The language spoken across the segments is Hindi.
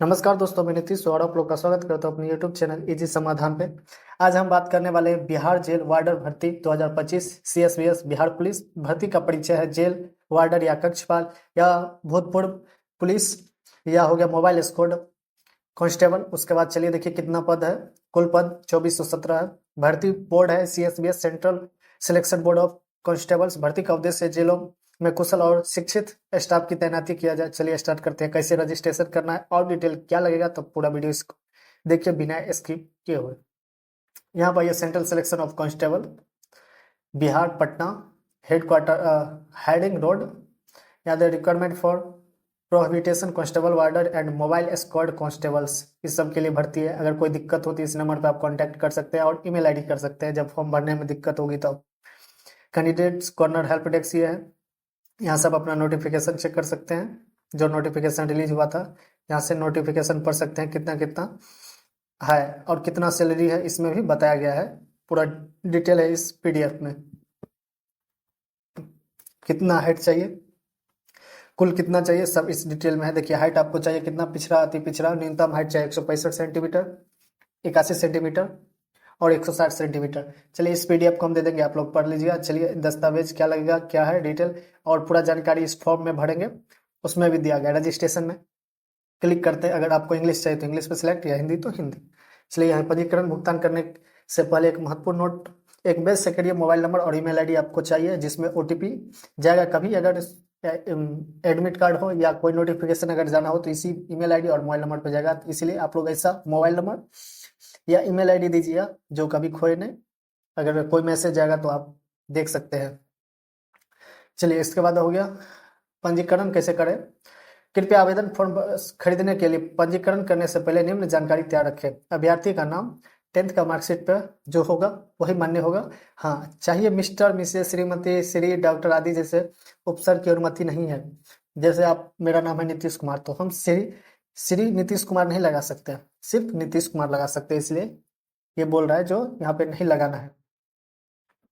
नमस्कार दोस्तों, मैं नीतीश और आप लोग का स्वागत करता हूं अपने यूट्यूब चैनल इजी समाधान पे। आज हम बात करने वाले हैं बिहार जेल वार्डर भर्ती 2025 सीएसवीएस बिहार पुलिस भर्ती का परिचय है। जेल वार्डर या कक्षपाल या भूतपूर्व पुलिस या हो गया मोबाइल स्क्वाड कांस्टेबल। उसके बाद चलिए देखिए कितना पद है। कुल पद 2417 है। भर्ती बोर्ड है CSBS central selection board of constables. भर्ती का उद्देश्य जेलों में कुशल और शिक्षित स्टाफ की तैनाती किया जाए। चलिए स्टार्ट करते हैं। कैसे रजिस्ट्रेशन करना है और डिटेल क्या लगेगा, तो पूरा वीडियो इसको देखिए बिना स्किप किए हुए। यहाँ पर ये central selection of constable Bihar Patna headquarter heading road. यहाँ the requirement for prohibition constable warder and mobile squad constables, इस सब के लिए भर्ती है। अगर कोई दिक्कत होती है इस नंबर पर आप कांटेक्ट कर सकते हैं और ईमेल आईडी कर सकते हैं जब फॉर्म भरने में दिक्कत होगी तो। कैंडिडेट्स कॉर्नर हेल्प डेस्क ये है। यहाँ सब अपना नोटिफिकेशन चेक कर सकते हैं, जो नोटिफिकेशन रिलीज हुआ था। यहाँ से नोटिफिकेशन पढ़ सकते हैं कितना कितना है और कितना सैलरी है, इसमें भी बताया गया है। पूरा डिटेल है इस पीडीएफ में। कितना हाइट चाहिए, कुल कितना चाहिए, सब इस डिटेल में है। देखिए हाइट आपको चाहिए कितना, पिछड़ा अति पिछड़ा न्यूनतम हाइट चाहिए 165 सेंटीमीटर, 81 सेंटीमीटर और 160 सेंटीमीटर। चलिए इस पीडीएफ को हम दे देंगे, आप लोग पढ़ लीजिएगा। चलिए दस्तावेज क्या लगेगा, क्या है डिटेल और पूरा जानकारी इस फॉर्म में भरेंगे, उसमें भी दिया गया। रजिस्ट्रेशन में क्लिक करते हैं। अगर आपको इंग्लिश चाहिए तो इंग्लिश पे सिलेक्ट या हिंदी तो हिंदी। चलिए यहाँ पंजीकरण भुगतान करने से पहले एक महत्वपूर्ण नोट, एक बेस सेकेंडरी मोबाइल नंबर और ईमेल आईडी आपको चाहिए जिसमें ओटीपी जाएगा। कभी अगर एडमिट कार्ड हो या कोई नोटिफिकेशन अगर जाना हो तो इसी ईमेल आईडी और मोबाइल नंबर पर जाएगा। तो इसलिए आप लोग ऐसा मोबाइल नंबर या ईमेल आईडी दीजिएगा जो कभी खोए नहीं। अगर कोई मैसेज जाएगा तो आप देख सकते हैं। चलिए इसके बाद हो गया पंजीकरण कैसे करें। कृपया आवेदन फॉर्म खरीदने के लिए पंजीकरण करने से पहले निम्न जानकारी तैयार रखें। अभ्यर्थी का नाम 10th का मार्कशीट पर जो होगा वही मान्य होगा। हाँ, चाहिए mister Mrs Shrimati Shri doctor आदि जैसे उपसर्ग की अनुमति नहीं है। जैसे आप, मेरा नाम है नीतीश कुमार तो हम श्री श्री नीतीश कुमार नहीं लगा सकते, सिर्फ नीतीश कुमार लगा सकते हैं। इसलिए ये बोल रहा है जो यहाँ पे नहीं लगाना है।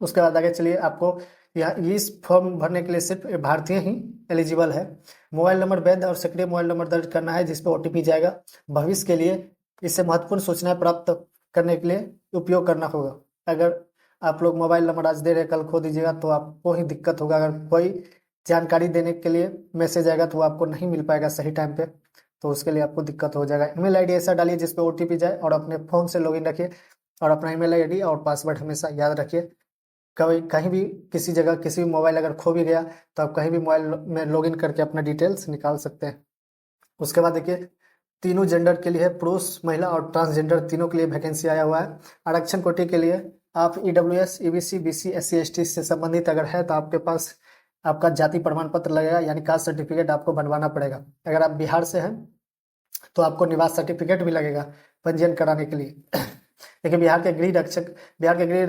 उसके बाद आगे चलिए, आपको यहाँ इस फॉर्म भरने के लिए सिर्फ भारतीय ही एलिजिबल है। मोबाइल नंबर वैध और सक्रिय मोबाइल नंबर दर्ज करना है जिस पर ओटीपी जाएगा। भविष्य के लिए इससे महत्वपूर्ण सूचनाएं प्राप्त करने के लिए उपयोग करना होगा। अगर आप लोग मोबाइल नंबर आज दे रहे कल खो दीजिएगा तो आपको ही दिक्कत होगा। अगर कोई जानकारी देने के लिए मैसेज आएगा तो वो आपको नहीं मिल पाएगा सही टाइम पे, तो उसके लिए आपको दिक्कत हो जाएगा। ईमेल आईडी ऐसा डालिए जिसपे ओटीपी जाए और अपने फोन से लॉगिन रखिए और अपना ईमेल आईडी और पासवर्ड हमेशा याद रखिए। कभी कहीं भी किसी जगह किसी भी मोबाइल अगर खो भी गया तो आप कहीं भी मोबाइल में लॉगिन करके अपना डिटेल्स निकाल सकते हैं। उसके बाद देखिए, तीनों जेंडर के लिए है, पुरुष महिला और ट्रांसजेंडर तीनों के लिए वैकेंसी आया हुआ है। आरक्षण कोटि के लिए आप EWS EBC BC SC ST से संबंधित अगर है तो आपके पास आपका जाति प्रमाण पत्र लगेगा, यानी कास्ट सर्टिफिकेट आपको बनवाना पड़ेगा। अगर आप बिहार से हैं तो आपको निवास सर्टिफिकेट भी लगेगा पंजीयन कराने के लिए। देखिए बिहार के गृह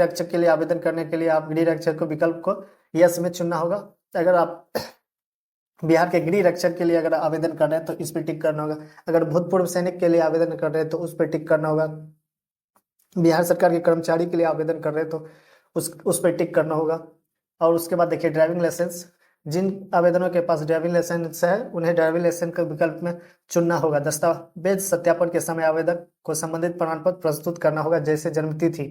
रक्षक के लिए आवेदन करने के लिए आप गृह रक्षक को विकल्प को यस में चुनना होगा। अगर आप बिहार के गृह रक्षक के लिए अगर आवेदन कर रहे हैं तो इस पर टिक करना होगा। अगर भूतपूर्व सैनिक के लिए आवेदन कर रहे हैं तो उस पर टिक करना होगा। बिहार सरकार के कर्मचारी के लिए आवेदन कर रहे हैं तो उस पर टिक करना होगा। और उसके बाद देखिए ड्राइविंग लाइसेंस, जिन आवेदनों के पास ड्राइविंग लाइसेंस है उन्हें ड्राइविंग लाइसेंस के विकल्प में चुनना होगा। दस्तावेज सत्यापन के समय आवेदक को संबंधित प्रमाण पत्र प्रस्तुत करना होगा, जैसे जन्म तिथि।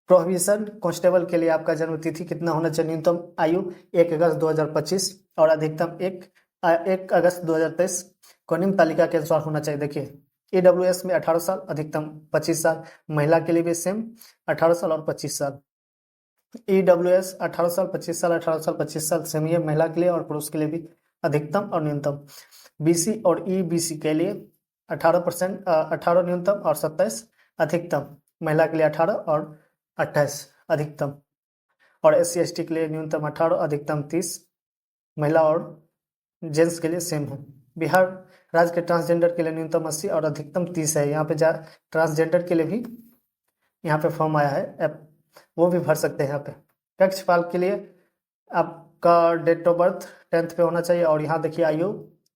प्रोहिबिशन कांस्टेबल के लिए आपका जन्म तिथि कितना होना चाहिए, न्यूनतम आयु 1 अगस्त 2025 और अधिकतम 1 अगस्त 2023 को निम्न तालिका के अनुसार होना चाहिए। देखिए ईडब्ल्यूएस में 18 साल, अधिकतम 25 साल। महिला के लिए भी सेम 18 साल और 25 साल। ईडब्ल्यूएस 18 साल 25 साल, 18 साल 25 साल सेम ही है महिला के लिए और पुरुष के लिए भी अधिकतम और न्यूनतम। बीसी और ईबीसी के लिए 18% 18 न्यूनतम और 27 अधिकतम। महिला के लिए 18 और 28 अधिकतम। और एससी एसटी के लिए न्यूनतम 18 अधिकतम 30। महिला और जेंट्स के लिए सेम है। बिहार राज्य के ट्रांसजेंडर के लिए न्यूनतम 80 और अधिकतम 30 है। यहाँ पे ट्रांसजेंडर के लिए भी यहाँ पे फॉर्म आया है, वो भी भर सकते हैं। यहाँ पे कक्षपाल के लिए आपका डेट ऑफ बर्थ 10th पे होना चाहिए। और यहाँ देखिए आयु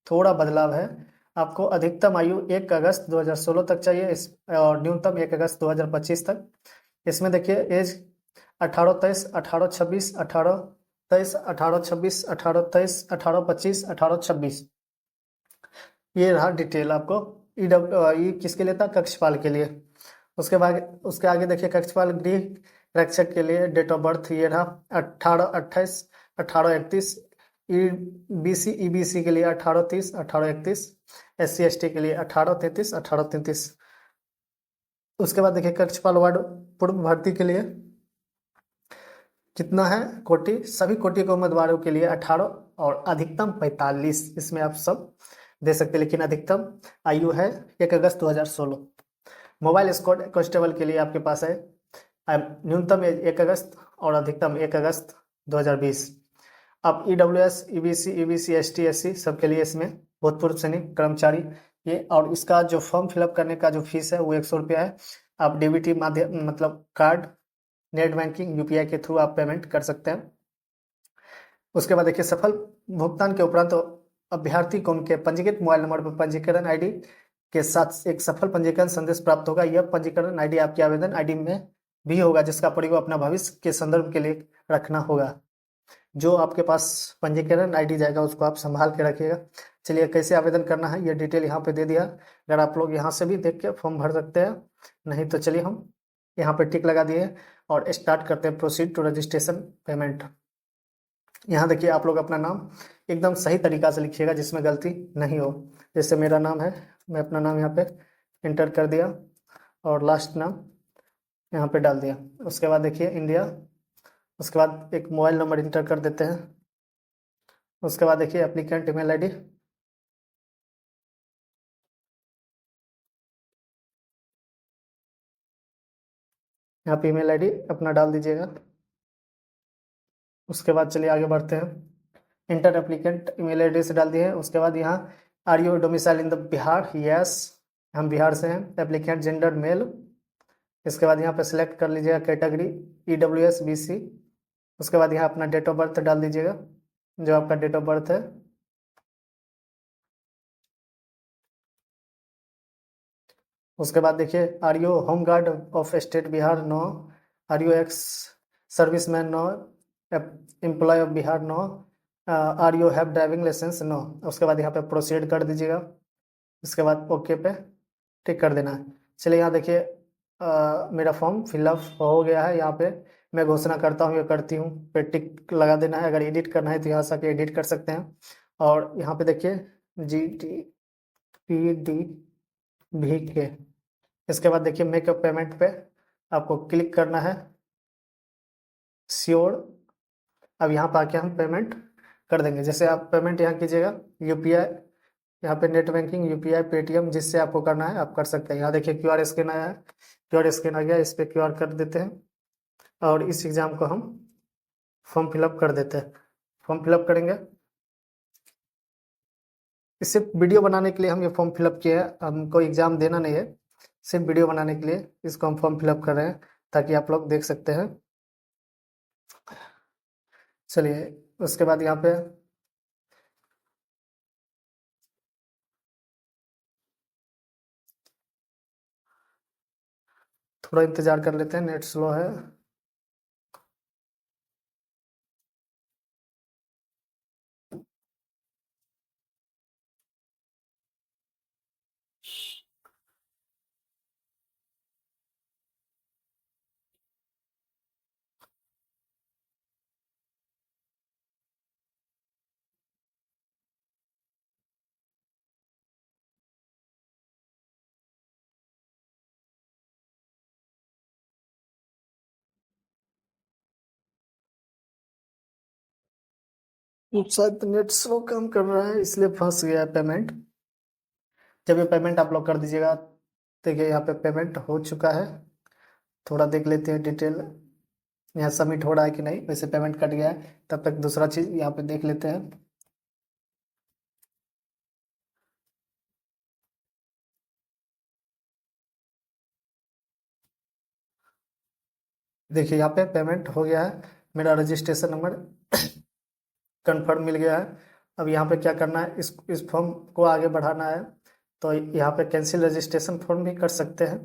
थोड़ा बदलाव है, आपको अधिकतम आयु 1 अगस्त 2016 तक चाहिए और न्यूनतम 1 अगस्त 2025 तक। इसमें देखिए एज 18 23 18 26 18 23 18 26 18 23 18 25 18 26 ये रहा डिटेल आपको। ये किसके लिए था? कक्षपाल के लिए। उसके बाद उसके आगे देखिए, कक्षपाल गृह रक्षक के लिए डेट ऑफ बर्थ ये रहा 1828 1831। ईबीसी के लिए 1830 1831। SC ST के लिए 1833 1833। उसके बाद देखिए, कक्षपाल वार्ड पूर्व भर्ती के लिए कितना है कोटि? सभी कोटि के उम्मीदवारों के लिए 18 और अधिकतम 45। इसमें आप सब दे सकते हैं, लेकिन अधिकतम आयु है 1 अगस्त 2016। मोबाइल स्क्वाड कांस्टेबल के लिए आपके पास है न्यूनतम 1 अगस्त और अधिकतम 1 अगस्त 2020। अब EWS EBC EBC ST SC सबके लिए इसमें भूतपूर्व सैनिक कर्मचारी ये, और इसका जो फॉर्म फिलअप करने का जो फीस है वो 100 रुपया है। आप DBT माध्यम मतलब कार्ड, नेट बैंकिंग, UPI के थ्रू आप पेमेंट कर सकते हैं। उसके बाद देखिए, सफल भुगतान के उपरांत तो अभ्यर्थी को उनके पंजीकृत मोबाइल नंबर पर पंजीकरण ID के साथ एक सफल पंजीकरण संदेश प्राप्त होगा। यह पंजीकरण ID आपके आवेदन ID में भी होगा, जिसका प्रयोग अपना भविष्य के संदर्भ के लिए रखना होगा। जो आपके पास पंजीकरण ID जाएगा उसको आप संभाल के रखिएगा। चलिए, कैसे आवेदन करना है ये डिटेल यहाँ पे दे दिया। अगर आप लोग यहाँ से भी देख के फॉर्म भर सकते हैं, नहीं तो चलिए हम यहाँ पे टिक लगा दिए और स्टार्ट करते हैं प्रोसीड टू रजिस्ट्रेशन पेमेंट। यहाँ देखिए, आप लोग अपना नाम एकदम सही तरीका से लिखिएगा जिसमें गलती नहीं हो। जैसे मेरा नाम है, मैं अपना नाम यहाँ पे इंटर कर दिया और लास्ट नाम यहाँ पे डाल दिया। उसके बाद देखिए इंडिया, उसके बाद एक मोबाइल नंबर इंटर कर देते हैं। उसके बाद देखिए एप्लीकेंट ईमेल ID, यहाँ पे ईमेल ID अपना डाल दीजिएगा। उसके बाद चलिए आगे बढ़ते हैं। इंटर एप्लीकेंट ईमेल एड्रेस डाल दिए। उसके बाद यहाँ are you domicile in the Bihar? Yes, हम बिहार से हैं। Applicant gender male. इसके बाद यहाँ पे सिलेक्ट कर लीजिएगा कैटेगरी EWS BC। उसके बाद यहाँ अपना डेट ऑफ बर्थ डाल दीजिएगा, जो आपका डेट ऑफ बर्थ है। उसके बाद देखिए, are you home guard of state Bihar? No. Are you ex serviceman? No. Employ of Bihar? No. Are you have driving licence? No. उसके बाद यहाँ पे प्रोसीड कर दीजिएगा। उसके बाद ओके पे टिक कर देना है। चलिए यहाँ देखिए, मेरा फॉर्म फिलअप हो गया है। यहाँ पे मैं घोषणा करता हूँ या करती हूँ पे टिक लगा देना है। अगर एडिट करना है तो यहाँ से आके एडिट कर सकते हैं। और यहाँ पे देखिए GTPDVK। इसके बाद देखिए मेक अ पेमेंट पे आपको क्लिक करना है, श्योर। अब यहाँ पर आके हम पेमेंट कर देंगे। जैसे आप पेमेंट यहाँ कीजिएगा, UPI, यहाँ पे नेट बैंकिंग, UPI, पेटीएम, जिससे आपको करना है आप कर सकते हैं। यहाँ देखिए QR स्कैन आया है, QR स्कैन आ गया, इस पर QR कर देते हैं और इस एग्जाम को हम फॉर्म फिलअप कर देते हैं। फॉर्म फिलअप करेंगे, इससे वीडियो बनाने के लिए हम ये फॉर्म फिलअप किए हैं, हमको एग्जाम देना नहीं है, सिर्फ वीडियो बनाने के लिए इसको हम फॉर्म फिलअप कर रहे हैं ताकि आप लोग देख सकते हैं। चलिए, उसके बाद यहाँ पे थोड़ा इंतजार कर लेते हैं, नेट स्लो है। शायद नेट स्लो काम कर रहा है इसलिए फंस गया है पेमेंट। जब ये पेमेंट आप लोग कर दीजिएगा, देखिए यहाँ पे पेमेंट हो चुका है। थोड़ा देख लेते हैं डिटेल, यहाँ सबमिट हो रहा है कि नहीं। वैसे पेमेंट कट गया है, तब तक दूसरा चीज़ यहाँ पे देख लेते हैं। देखिए यहाँ पे पेमेंट हो गया है, मेरा रजिस्ट्रेशन नंबर कंफर्म मिल गया है। अब यहाँ पे क्या करना है, इस फॉर्म को आगे बढ़ाना है, तो यहाँ पे कैंसिल रजिस्ट्रेशन फॉर्म भी कर सकते हैं,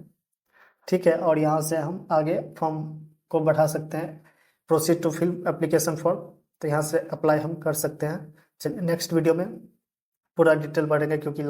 ठीक है। और यहाँ से हम आगे फॉर्म को बढ़ा सकते हैं, proceed to fill application form, तो यहाँ से अप्लाई हम कर सकते हैं। चलिए नेक्स्ट वीडियो में पूरा डिटेल बढ़ेगा, क्योंकि